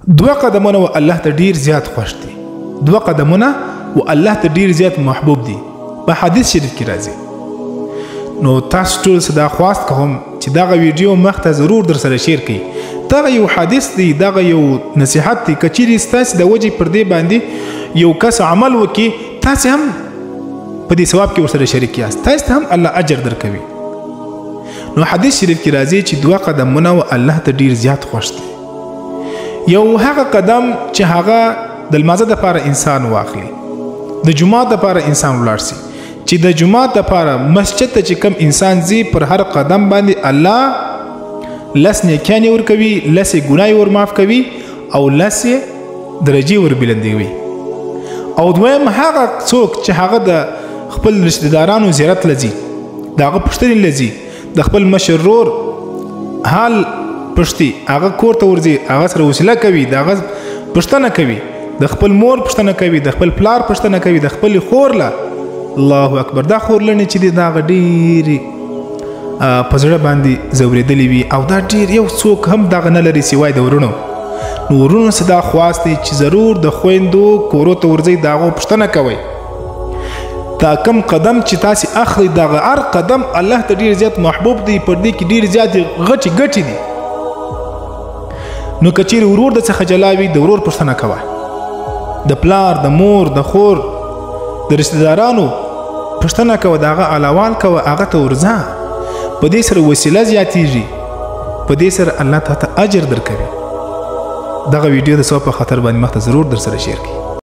دوه قدمونه و الله ته ډیر زیات خوښ دي. دوه قدمونه و الله ته ډیر زیات محبوب دي. په حدیث شریف کې راځي. نو تاسو ټول صدا خواست کوم چې دغه ویډیو مخ ته ضرور در سره شیر کړئ. دغه یو حدیث دی، دغه یو نصیحت دی. که چیرې ستاسې د وجې پر دې باندې یو کس عمل وکړي، تاسې هم په دې ثواب کې ورسره شریک یاست، تاسې ته هم الله اجر درکوي. نو حدیث شریف کې راځي چې دوه قدمونه و الله ته ډیر زیات خوښ دي. یو هغه قدم چې هغه د لمانځه دپاره انسان واخلي، د جومات دپاره انسان ولاړ سي، چې د جومات دپاره مسجد ته چې کم انسان ځي، پر هر قدم باندې الله 10 نیکیانې ورکوي، 10 ګناه ور معاف کوي او 10 درجې ور بلندوي. او دویم هغه څوک چې هغه د خپل رشتہ دارانو زیارت لځي، د هغه پوښتنې لځي، د خپل مشر ورور حال پښتي، هغه کور ته ورځي، هغه سره وسیله کوي، د هغه پښتنه کوي، د خپل مور پښتنه کوي، د خپل پلار پښتنه کوي، د خپل خور له. الله اکبر. دا خور لنې چې دی دا ډېرې په زړه باندې ځورېدلې وي، او دا ډېر یو څوک هم دغه نه لري سوای د ورونو. نو ورونو څه دا خواست دی چې ضرور د خویندو کورو ته ورځئ، د هغو پوښتنه کوئ. دا کم قدم چې تاسې اخلئ، دغه هر قدم الله ته ډېر زیات محبوب دی، پر دې کې ډېر زیاتې غټې ګټې دي. نو که چیرې ورور د څخه جلا وي، د ورور پوښتنه کوه، د پلار، د مور، د خور، د رشتہ دارانو پوښتنه کوه، د هغه احوال کوه، هغه ته ورځه. په دې سره وسیله زیاتېږي، په دې سره الله ته اجر درکوي. دغه ویډیو د ثواب په خاطر باندې مخ ته ضرور در سره شیر کړئ.